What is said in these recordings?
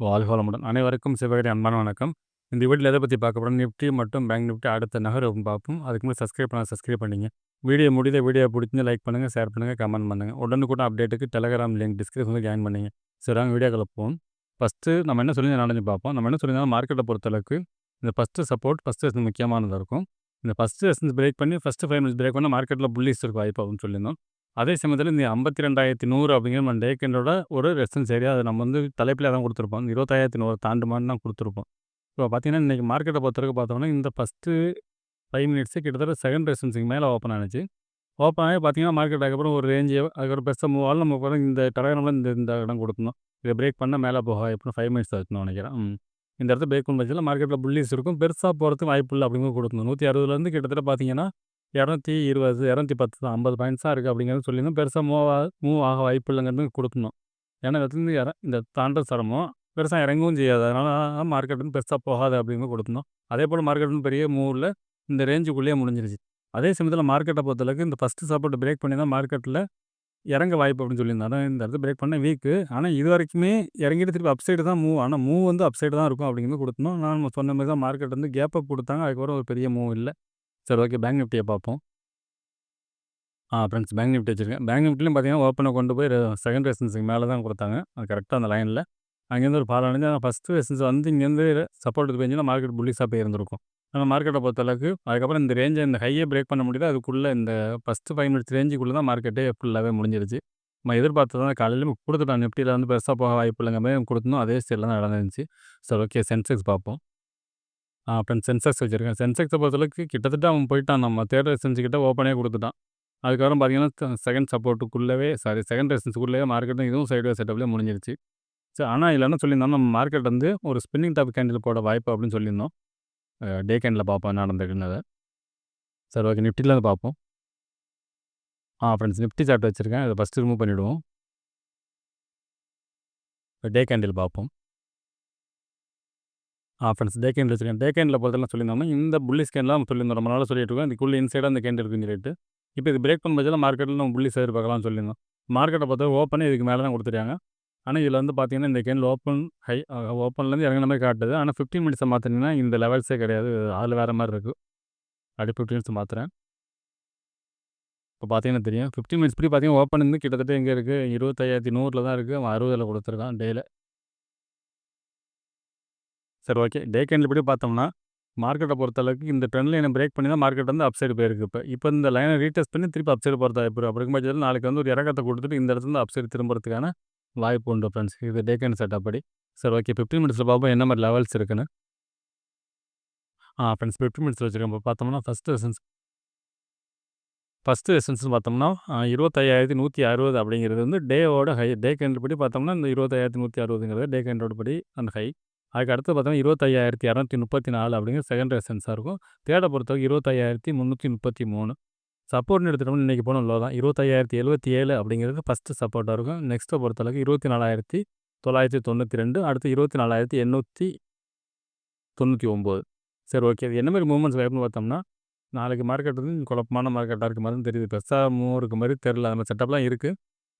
வாழ்க வளமுடன். அனைவருக்கும் சிவகரி அன்பான வணக்கம். இந்த வீடியோல எதை பத்தி பார்க்க போறோம், நிஃப்டி மற்றும் பேங்க் நிஃப்டி அடுத்த நகர்வு பார்ப்போம். அதுக்கு முன்னாடி சப்ஸ்கிரைப் பண்ணிங்க. வீடியோ பிடிச்சிருந்தா லைக் பண்ணுங்க, ஷேர் பண்ணுங்க, கமெண்ட் பண்ணுங்க. உடனுக்குடன் அப்டேட்டுக்கு டெலகிராம் லிங்க் டிஸ்கிரிப்ஷன்ல ஜாயின் பண்ணிங்க. சரி வாங்க வீடியோக்குள்ள போவோம். ஃபர்ஸ்ட்டு நம்ம என்ன சொல்லி நாளைக்கு பார்ப்போம். நம்ம என்ன சொல்லியிருந்தோம், மார்க்கெட்டை பொறுத்தளவுக்கு இந்த ஃபர்ஸ்ட்டு சப்போர்ட், ஃபர்ஸ்ட் ரெசிஸ்டன்ஸ் முக்கியமானதா இருக்கும். இந்த ஃபர்ஸ்ட் ரெசிஸ்டன்ஸ் பிரேக் பண்ணி ஃபர்ஸ்ட் 5 மினிட்ஸ் பிரேக் பண்ணா மார்க்கெட்ல புல்லிஷ் இருக்க வாய்ப்பு ஆகும்னு சொல்லியிருந்தோம். அதே சமயத்தில் இந்த 52,100 அப்படிங்கிற நம்ம டே கேண்டலோட ஒரு ரெசிஸ்டன்ஸ் ஏரியா, அது நம்ம வந்து தலைப்பிலே தான் கொடுத்துருப்போம். 25,100 தாண்டுமான்னு தான் கொடுத்துருப்போம். இப்போ பார்த்தீங்கன்னா, இன்றைக்கி மார்க்கெட்டை பொறுத்தவரைக்கும் பார்த்தோம்னா, இந்த ஃபஸ்ட்டு 5 மினிட்ஸு கிட்டத்தட்ட செகண்ட் ரெசிஸ்டன்ஸுக்கு மேலே ஓப்பன் ஆனுச்சு. ஓப்பன் ஆகி பார்த்தீங்கன்னா, மார்க்கெட் அதுக்கப்புறம் ஒரு ரேஞ்சு அதுக்கப்புறம் பெருசாக மூவ் ஆகல. நம்ம பாருங்க இந்த டயக்ராமில் இந்த இடம் கொடுக்கணும். இதை பிரேக் பண்ணால் மேலே போக வாய்ப்புன்னு 5 மினிட்ஸ் ஆச்சுன்னு நினைக்கிறேன். இந்த இடத்துல பிரேக் பண்ண பட்சத்தில் மார்க்கெட்டில் புல்லிஸ் இருக்கும். பெருசாக போகிறதுக்கு வாய்ப்பு இல்லை அப்படிங்கிறது கொடுக்கணும். 160லேருந்து கிட்டத்தட்ட பார்த்தீங்கன்னா 220, 210 தான், 50 பாயிண்ட்ஸ் தான் இருக்குது அப்படிங்கிறது சொல்லியிருந்தோம். பெருசாக மூவ் ஆக வாய்ப்பு இல்லைங்கிறது கொடுக்கணும். ஏன்னா இதுலேருந்து இந்த தாண்ட சிரமம் பெருசாக இறங்கவும் செய்யாது. அதனால மார்க்கெட் வந்து பெருசாக போகாது அப்படிங்கிறது கொடுக்கணும். அதே போல் மார்க்கெட் வந்து பெரிய மூவில் இந்த ரேஞ்சுக்குள்ளேயே முடிஞ்சிருச்சு. அதே சமயத்தில் மார்க்கெட்டை பொறுத்தளவுக்கு இந்த ஃபஸ்ட்டு சப்போர்ட் பிரேக் பண்ணி தான் மார்க்கெட்டில் இறங்க வாய்ப்பு அப்படின்னு சொல்லியிருந்தாங்க. இந்த இடத்துல பிரேக் பண்ண வீக்கு. ஆனால் இது வரைக்குமே இறங்கிட்டு திருப்பி அப்சைடு தான் மூவ். ஆனால் மூவ் வந்து அப்சைடு தான் இருக்கும் அப்படிங்கிறது கொடுக்கணும். நான் சொன்ன மாதிரி தான் மார்க்கெட் வந்து கேப் அப் கொடுத்தாங்க. அதுக்கப்புறம் ஒரு பெரிய மூவ் இல்லை. சரி, ஓகே, பேங்க் நிஃப்டியை பார்ப்போம். ஃப்ரெண்ட்ஸ், பேங்க் நிஃப்டி வச்சுருக்கேன். பேங்க் நிஃப்டிலையும் பார்த்தீங்கன்னா, ஓப்பனை கொண்டு போய் செகண்ட் ரெசிஸ்டன்ஸுக்கு மேலே தான் கொடுத்தாங்க. அது கரெக்டாக அந்த லைனில் அங்கேருந்து ஒரு பால் அடைஞ்சு ஃபஸ்ட்டு ரெசிஸ்டன்ஸ் வந்து இங்கேருந்து சப்போர்ட்டுக்கு போயிருந்துச்சுன்னா மார்க்கெட் புல்லிஷாக போயிருந்திருக்கும். ஆனால் மார்க்கெட்டை பொறுத்தளவுக்கு அதுக்கப்புறம் இந்த ரேஞ்சை, இந்த ஹையை பிரேக் பண்ண முடியுது. அதுக்குள்ளே இந்த ஃபஸ்ட்டு 5 மினிட்ஸ் ரேஞ்சுக்குள்ளே தான் மார்க்கெட்டே ஃபுல்லாகவே முடிஞ்சிருச்சு. நம்ம எதிர்பார்த்தது தான். காலையிலேயும் கொடுத்துட்டோம், நிஃப்டியில் வந்து பெருசாக போக வாய்ப்பு இல்லைங்க மாதிரி கொடுத்தோம். அதே ஸ்டைலில் தான் நடந்துருந்துச்சு. சரி, ஓகே, சென்செக்ஸ் பார்ப்போம். ஃப்ரெண்ட்ஸ், சென்செக்ஸ் வச்சுருக்கேன். சென்செக்ஸை பொறுத்தளவுக்கு கிட்டத்தட்ட அவன் போயிட்டான். நம்ம தேர்ட் ரெசிஸ்டன்ஸ் கிட்ட ஓப்பனே கொடுத்துட்டான். அதுக்கப்புறம் பார்த்தீங்கன்னா, செகண்ட் சப்போர்ட்டுக்குள்ளவே செகண்ட் ரெசிஸ்டன்ஸுக்குள்ளேயே மார்க்கெட்டும் இதுவும் சைட்வே செட்டப்லேயே முடிஞ்சிருச்சு. சரி, ஆனால் இதில் என்ன சொல்லியிருந்தோம், நம்ம மார்க்கெட் வந்து ஒரு ஸ்பின்னிங் டாப் கேண்டில் போட வாய்ப்பு அப்படின்னு சொல்லியிருந்தோம். டே கேண்டில் பார்ப்போம் என்ன நடந்திருக்குன்னு. சரி, ஓகே, நிஃப்டியில் அதை பார்ப்போம். ஃப்ரெண்ட்ஸ், நிஃப்டி சார்ட் வச்சுருக்கேன். அதை ஃபஸ்ட்டு ரிமூவ் பண்ணிவிடுவோம். டே கேண்டில் பார்ப்போம். ஃப்ரெண்ட்ஸ், டே கேண்டில் வச்சுருக்கேன். டே கேண்டில் பொறுத்தவரை சொல்லியிருந்தோம்னா, இந்த புல்லிஷ் கேண்டில் சொல்லியிருந்தோம். ரொம்ப நாளாக சொல்லிட்டு இருக்கோம். இதுக்குள்ளே இன்சைடாக அந்த கேண்டில் இருக்குன்னு சொல்லிட்டு. இப்போ இது பிரேக் பண்ண பட்சத்தில் மார்க்கெட்டில் நம்ம புல்லிஷ் எதிர்பார்க்கலாம்னு சொல்லியிருந்தோம். மார்க்கெட்டை பொறுத்தவரை ஓப்பனே இதுக்கு மேலே தான் கொடுத்துருக்காங்க. ஆனால் இதில் வந்து பார்த்தீங்கன்னா, இந்த கேண்டில் ஓப்பன்லேருந்து இறங்கின மாதிரி காட்டுது. ஆனால் 15 மினிட்ஸை மாற்றினீங்கன்னா இந்த லெவல்ஸே கிடையாது. அதில் வேறு மாதிரி இருக்குது. அப்படி 15 மினிட்ஸ் மாற்றுறேன். இப்போ பார்த்தீங்கன்னா தெரியும். 15 மினிட்ஸ் படி பார்த்தீங்கன்னா ஓப்பன் இருந்து கிட்டத்தட்ட எங்கே இருக்குது, 25,100 தான் இருக்குது. அவன் 60 கொடுத்துருக்கான் டேயில். சரி, ஓகே, டே கேண்டில் படி பார்த்தோம்னா மார்க்கெட்டை பொறுத்தளவுக்கு இந்த ட்ரெண்ட் லைனை பிரேக் பண்ணி தான் மார்க்கெட் வந்து அப்சைடு போயிருக்கு. இப்போ இந்த லைனை ரீடெஸ்ட் பண்ணி திருப்பி அப்சைடு போகிறதா வாய்ப்பு. அப்படி இருக்கும் பட்சத்தில் நாளைக்கு வந்து ஒரு இறக்கத்தை கொடுத்துட்டு இந்த இடத்துல அப்சைடு திரும்புறதுக்கான வாய்ப்பு உண்டு ஃப்ரெண்ட்ஸ். இது டே கேண்டில் செட்டப் படி. சரி, ஓகே, 15 மினிட்ஸில் பார்ப்போம் என்ன மாதிரி லெவல்ஸ் இருக்குன்னு. ஃப்ரெண்ட்ஸ், 15 மினிட்ஸில் வச்சுருக்கோம். இப்போ பார்த்தோம்னா ஃபஸ்ட்டு ரெசிஸ்டன்ஸ்னு பார்த்தோம்னா 25,160 அப்படிங்கிறது வந்து டேவோட ஹை. டே கேண்டில் படி பார்த்தோம்னா இந்த 25,160ங்கிறது டே கேண்டலோட படி அந்த ஹை. அதுக்கு அடுத்து பார்த்தோம்னா 25,234 அப்படிங்கிற செகண்ட் ரெசிஸ்டன்ஸாக இருக்கும். தேர்டை பொறுத்தவரைக்கும் 25,333. சப்போர்ட்னு எடுத்துட்டோம்னா இன்றைக்கி போன லோ தான். 25,077 அப்படிங்கிறது ஃபஸ்ட்டு சப்போர்ட்டாக இருக்கும். நெக்ஸ்ட்டை பொறுத்தளவுக்கு 24,992, அடுத்து 24,899. சரி, ஓகே, இது என்ன மாதிரி மூவ்மெண்ட்ஸ் ஆயிருக்குன்னு பார்த்தோம்னா, நாளைக்கு மார்க்கெட் வந்து குழப்பமான மார்க்கெட்டாக இருக்க மாதிரி தெரியுது. பெருசாக மூவ் இருக்க மாதிரி தெரில. அந்த மாதிரி செட்டப்லாம் இருக்குது.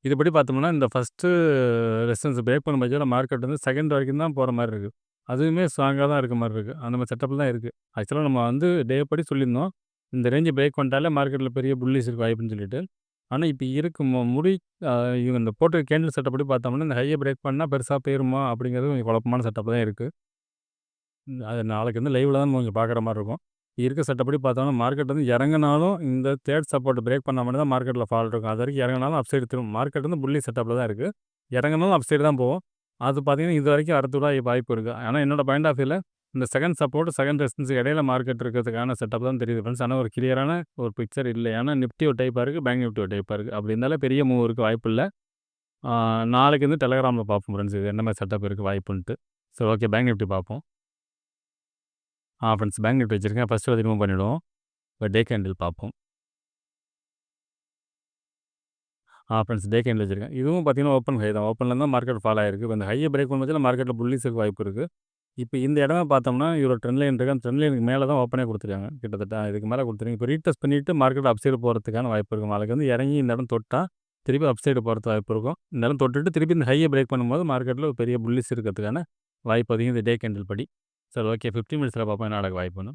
இதுபடி பார்த்தோம்னா இந்த ஃபஸ்ட்டு ரெசிஸ்டன்ஸ் பிரேக் பண்ண பட்சத்தில் மார்க்கெட் வந்து செகண்ட் வரைக்கும் தான் போகிற மாதிரி இருக்குது. அதுவுமே ஸ்ட்ராங்காக தான் இருக்க மாதிரி இருக்குது. அந்த மாதிரி செட்டப்பில் தான் இருக்குது. ஆக்சுவலாக நம்ம வந்து டே படி சொல்லியிருந்தோம், இந்த ரேஞ்சை பிரேக் பண்ணிட்டாலே மார்க்கெட்டில் பெரிய புல்லிஷ் இருக்க வாய்ப்புன்னு சொல்லிட்டு. ஆனால் இப்போ இருக்கு இவங்க இந்த போட்டு கேண்டில் செட்டப் படி பார்த்தோம்னா இந்த ஹையை பிரேக் பண்ணால் பெருசாக போயிருமா அப்படிங்கிறது கொஞ்சம் குழப்பமான செட்டப் தான் இருக்குது. அது நாளைக்கு வந்து லைவில் தான் கொஞ்சம் பார்க்குற மாதிரி இருக்கும். இருக்க செட்டப்படி பார்த்தோம்னா மார்க்கெட் வந்து இறங்கினாலும் இந்த தேர்ட் சப்போர்ட் பிரேக் பண்ண மாதிரி தான் மார்க்கெட்டில் ஃபால் இருக்கும். அது வரைக்கும் இறங்கினாலும் அப்சைடு திரும்ப. மார்க்கெட் வந்து புல்லி செட்டப்பில் தான் இருக்குது. இறங்கினாலும் அப்சைடு தான் போகும். அது பார்த்தீங்கன்னா இது வரைக்கும் அடுத்ததாக வாய்ப்பு இருக்குது. ஆனால் என்னோட பாயிண்ட் ஆஃப் வியூவில் இந்த செகண்ட் சப்போர்ட் செகண்ட் ரெசிஸ்டன்ஸ் இடையில மார்க்கெட் இருக்கிறதுக்கான செட்டப் தான் தெரியுது ஃப்ரெண்ட்ஸ். ஆனால் ஒரு கிளியரான ஒரு பிக்சர் இல்லை. ஏன்னா நிஃப்டி ஒரு டைப்பாக இருக்குது, பேங்க் நிஃப்டி ஒரு டைப்பாக இருக்குது. அப்படி இருந்தாலும் பெரிய மூவ் இருக்க வாய்ப்பு இல்லை. நாளைக்கு வந்து டெலகிராமில் பார்ப்போம் ஃப்ரெண்ட்ஸ், இது என்ன மாதிரி செட்டப் இருக்குது வாய்ப்புன்ட்டு. சரி, ஓகே, பேங்க் நிஃப்டி பார்ப்போம். ஃப்ரெண்ட்ஸ், பேங்க் நிஃப்டி வச்சுருக்கேன். ஃபஸ்ட்டு ரிமூவ் பண்ணிவிடுவோம். இப்போ டே கேண்டில் பார்ப்போம். ஃப்ரெண்ட்ஸ், டே கேண்டில் வச்சுருக்கேன். இதுவும் பார்த்தீங்கன்னா ஓப்பன் ஹை தான். ஓப்பனில் தான் மார்க்கெட் ஃபால் ஆயிருக்கு. இப்போ இந்த ஹையை பிரேக் பண்ண பட்சத்தில் மார்க்கெட்டில் புல்லிஸுக்கு வாய்ப்பு இருக்குது. இப்போ இந்த இடமே பார்த்தோம்னா இவ்வளோ ட்ரெண்ட் லைன் இருக்குது. அந்த ட்ரெண்ட் லைனுக்கு மேலே தான் ஓப்பனே கொடுத்துருக்காங்க. கிட்டத்தட்ட இதுக்கு மேலே கொடுத்துருங்க. இப்போ ரீடெஸ்ட் பண்ணிவிட்டு மார்க்கெட் அப்சைடு போகிறதுக்கான வாய்ப்பு இருக்கும். நாளைக்கு வந்து இறங்கி இந்த இடம் தொட்டால் திருப்பி அப்சைடு போகிறதுக்கு வாய்ப்பு இருக்கும். இந்த இடம் தொட்டுட்டு திருப்பி இந்த ஹையை பிரேக் பண்ணும்போது மார்க்கெட்டில் ஒரு பெரிய புல்லிஸ் இருக்கிறதுக்கான வாய்ப்பு அதிகம் இது டே கேண்டில் படி. சரி ஓகே 15 மினிட்ஸில் பார்ப்போம் என்ன நடக்க வாய்ப்புன்னு.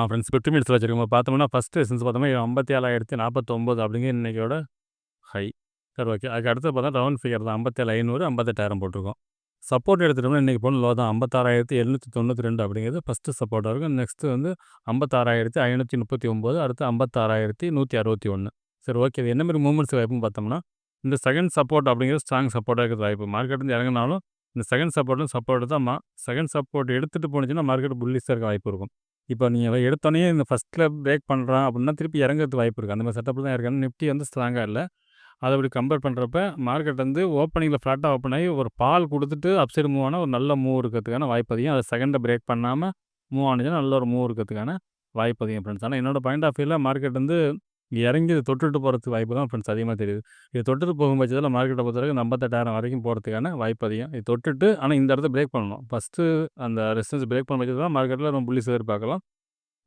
ஃப்ரெண்ட்ஸ் 15 மினிட்ஸில் வச்சுருக்கோம் பார்த்தோம்னா ஃபஸ்ட்டு ரெசிஸ்டன்ஸ் பார்த்தோம்னா 57,049 அப்படிங்கிற இன்றைக்கியோட ஹை. சரி ஓகே. அதுக்கு அடுத்து பார்த்தா ரவுண்ட் ஃபிகர் தான் 57,500 58,000 போட்டிருக்கோம். சப்போர்ட் எடுத்துட்டோம்னா இன்றைக்கி போன லோ தான் 56,792 அப்படிங்கிறது ஃபஸ்ட்டு சப்போர்ட்டாக இருக்கும். நெக்ஸ்ட்டு வந்து 56,539 அடுத்து 56,161. சரி ஓகே. இது என்ன மாதிரி மூவ்மெண்ட்ஸ் வாய்ப்புன்னு பார்த்தோம்னா இந்த செகண்ட் சப்போர்ட் அப்படிங்கிறது ஸ்ட்ராங் சப்போர்ட்டாக இருக்கிறது வாய்ப்பு. மார்க்கெட் வந்து இறங்கினாலும் இந்த செகண்ட் சப்போர்ட் தான் செகண்ட் சப்போர்ட் எடுத்துகிட்டு போணுச்சுன்னா மார்க்கெட் புல்லிஷாக இருக்க வாய்ப்பு இருக்கும். இப்போ நீங்கள் எடுத்தோடனே இந்த ஃபஸ்ட்டில் பிரேக் பண்ணுறான் அப்படின்னா திருப்பி இறங்கிறதுக்கு வாய்ப்பு இருக்குது. அந்த மாதிரி செட்டப்பில் தான் இருக்காங்க. நிஃப்டி வந்து ஸ்ட்ராங்காக இல்லை. அதை அப்படி கம்பேர் பண்ணுறப்ப மார்க்கெட் வந்து ஓப்பனிங்கில் ஃப்ளாட்டாக ஓப்பன் ஆகி ஒரு பால் கொடுத்துட்டு அப்சைடு மூவ் ஆனால் ஒரு நல்ல மூவ் இருக்கிறதுக்கான வாய்ப்பு அதிகம். அதை செகண்டை பிரேக் பண்ணாமல் மூவ் ஆனிச்சுன்னா நல்ல ஒரு மூவ் இருக்கிறதுக்கான வாய்ப்பு அதிகம் ஃப்ரெண்ட்ஸ். ஆனால் என்னோட பாயிண்ட் ஆஃப் வியூவில் மார்க்கெட் வந்து இறங்கி இதை தொட்டுட்டு போகிறதுக்கு வாய்ப்பு தான் ஃப்ரெண்ட்ஸ் அதிகமாக தெரியுது. இது தொட்டுட்டு போகும் பட்சத்தில் மார்க்கெட்டை பொறுத்தவரைக்கும் 58,000 வரைக்கும் போகிறதுக்கான வாய்ப்பு அதிகம். இது தொட்டுட்டு ஆனால் இந்த இடத்த பிரேக் பண்ணணும். ஃபஸ்ட்டு அந்த ரெசிஸ்டன்ஸ் பிரேக் பண்ண பட்சத்தில் தான் மார்க்கெட்டில் நம்ம புல்லிஸ் எதிர்பார்க்கலாம்.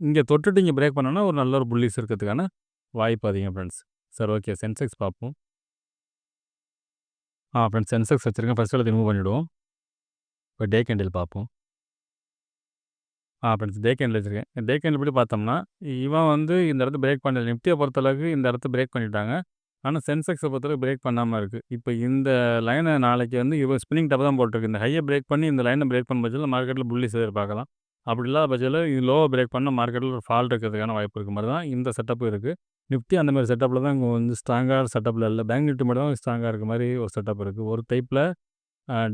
இங்கே தொட்டுட்டு இங்கே பிரேக் பண்ணோன்னா ஒரு நல்ல ஒரு புல்லிஸ் இருக்கிறதுக்கான வாய்ப்பு அதிகம் ஃப்ரெண்ட்ஸ். சரி ஓகே. சென்செக்ஸ் பார்ப்போம். ஃப்ரெண்ட்ஸ் சென்செக்ஸ் வச்சுருக்கேன். ஃபஸ்ட்டு ரிமூவ் பண்ணிவிடுவோம். இப்போ டே கேண்டில் பார்ப்போம். ஃப்ரெண்ட்ஸ் டே கேண்டில் வச்சுருக்கேன். டே கேண்டில் படி பார்த்தோம்னா இவன் வந்து இந்த இடத்த பிரேக் பண்ணல. நிஃப்டியை பொறுத்தளவுக்கு இந்த இடத்த பிரேக் பண்ணிட்டாங்க. ஆனால் சென்செக்ஸை பொறுத்தளவுக்கு பிரேக் பண்ணாமல் இருக்குது. இப்போ இந்த லைனை நாளைக்கு வந்து இவன் ஸ்பின்னிங் டாப் தான் போட்டிருக்கு. இந்த ஹையை பிரேக் பண்ணி இந்த லைனை பிரேக் பண்ண பட்சத்தில் மார்க்கெட்டில் புல்லிஸ் எதிர்பார்க்கலாம். அப்படி இல்லாத பட்சத்தில் இது லோவை பிரேக் பண்ணால் மார்க்கெட்டில் ஒரு ஃபால்ட் இருக்கிறதுக்கான வாய்ப்பு இருக்க மாதிரி தான் இந்த செட்டப்பும் இருக்குது. நிஃப்டி அந்த மாதிரி செட்டப்பில் தான் இங்கே வந்து ஸ்ட்ராங்காக செட்டப்பில் இல்லை. பேங்க் நிஃப்டி மட்டும் தான் ஸ்ட்ராங்காக இருக்க மாதிரி ஒரு செட்டப் இருக்குது. ஒரு டைப்பில்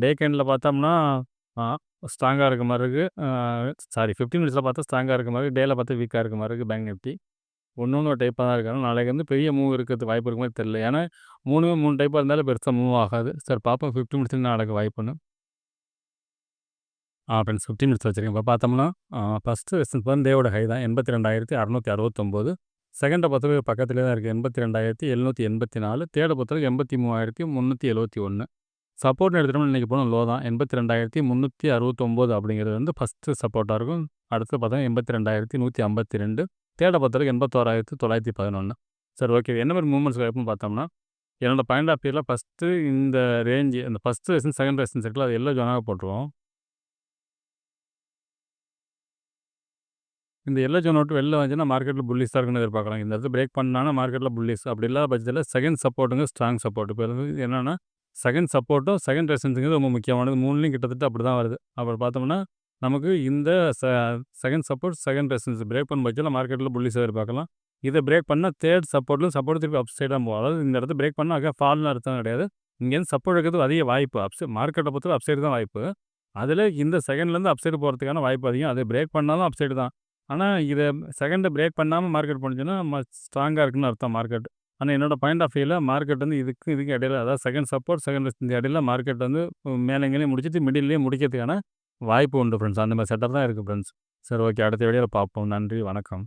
டே கேண்டில் பார்த்தோம்னா ஸ்ட்ராங்காக இருக்க மாதிரி இருக்குது. 15 மினிட்ஸில் பார்த்தா ஸ்ட்ராங்காக இருக்க மாதிரி, டேயில் பார்த்தா வீக்காக இருக்க மாதிரி இருக்குது பேங்க் நிஃப்டி. ஒன்று ஒரு டைப்பாக தான் இருக்காங்க. நாளைக்கு வந்து பெரிய மூவ் இருக்கிறதுக்கு வாய்ப்பு இருக்க மாதிரி தெரியல. ஏன்னா 3 டைப்பாக இருந்தாலும் பெருசாக மூவ் ஆகாது. சார் பார்ப்போம் 15 மினிட்ஸ் என்ன நடக்க வாய்ப்புன்னு. ஃப்ரெண்ட்ஸ் 15 மினிட்ஸ் வச்சுருக்கேன். இப்போ பார்த்தோம்னா ஃபஸ்ட்டு ரெசிஸ்டன்ஸ் வந்து டேவோட ஹை தான் 82,669. செகண்டை பொறுத்தவரைக்கும் பக்கத்துலேயே தான் இருக்குது 82,784. தேர்டை பொறுத்தவரைக்கும் 83,371. சப்போர்ட்னு எடுத்துட்டோம்னா இன்றைக்கி போன லோ தான் 82,369 அப்படிங்கிறது வந்து ஃபஸ்ட்டு சப்போர்ட்டாக இருக்கும். அடுத்து பார்த்தா 82,152. தேர்டை பொறுத்தவரைக்கும் 81,911. சரி ஓகே. என்ன மாதிரி மூவ்மெண்ட்ஸ் வாய்ப்புன்னு பார்த்தோம்னா என்னோட பாயிண்ட் ஆஃப் வியூவில் ஃபஸ்ட்டு இந்த ரேஞ்சு அந்த ஃபஸ்ட்டு ரெசிஸ்டன்ஸ் செகண்ட் ரெசிஸ்டன்ஸ் இருக்குல்ல அது எல்லோ ஜோனாக போட்டுருவோம். இந்த எல்லோ ஜோன் விட்டு வெளில வந்துச்சுன்னா மார்க்கெட்டில் புல்லிஸாக இருக்குன்னு எதிர்பார்க்கலாம். இந்த இடத்துல பிரேக் பண்ணானா மார்க்கெட்டில் புல்லிஸ். அப்படி இல்லாத பட்சத்தில் செகண்ட் சப்போர்ட்டுங்க ஸ்ட்ராங் சப்போர்ட். இப்போ என்னென்னா செகண்ட் சப்போர்ட்டும் செகண்ட் ரெசிஸ்டன்ஸுங்கிறது ரொம்ப முக்கியமானது. 3லையும் கிட்டத்தட்ட அப்படி தான் வருது. அப்புறம் பார்த்தோம்னா நமக்கு இந்த second support second resistance break பண்ண பட்சத்தில் மார்க்கெட்டில் புல்லிஸாக எதிர்பார்க்கலாம். இதை பிரேக் பண்ணால் தேர்ட் சப்போர்ட்டும் சப்போர்ட் திருப்பி அப் சைடாக போகும். அதாவது இந்த இடத்த பிரேக் பண்ணால் அங்கே ஃபால்னு அர்த்தம் கிடையாது. இங்கேருந்து சப்போர்ட் இருக்கிறது அதிக வாய்ப்பு. மார்க்கெட்டை பொறுத்தவரை அப் சைடு தான் வாய்ப்பு. அதில் இந்த செகண்ட்லேருந்து அப் சைடு போகிறதுக்கான வாய்ப்பு அதிகம். அதை பிரேக் பண்ணாலும் அப் சைடு தான். ஆனால் இதை செகண்டை பிரேக் பண்ணாமல் மார்க்கெட் போணுச்சுன்னா ஸ்ட்ராங்காக இருக்குன்னு அர்த்தம் மார்க்கெட். ஆனால் என்னோட பாயிண்ட் ஆஃப் வியூவில் மார்க்கெட் வந்து இதுக்கு இடையில அதாவது செகண்ட் சப்போர்ட் செகண்ட் இந்த இடையில மார்க்கெட் வந்து மேலேங்களையும் முடிச்சுட்டு மிடில்லையும் முடிக்கிறதுக்கான வாய்ப்பு உண்டு ஃப்ரெண்ட்ஸ். அந்த மாதிரி செட்டப் தான் இருக்குது ஃப்ரெண்ட்ஸ். சரி ஓகே. அடுத்த வீடியோவில் பார்ப்போம். நன்றி, வணக்கம்.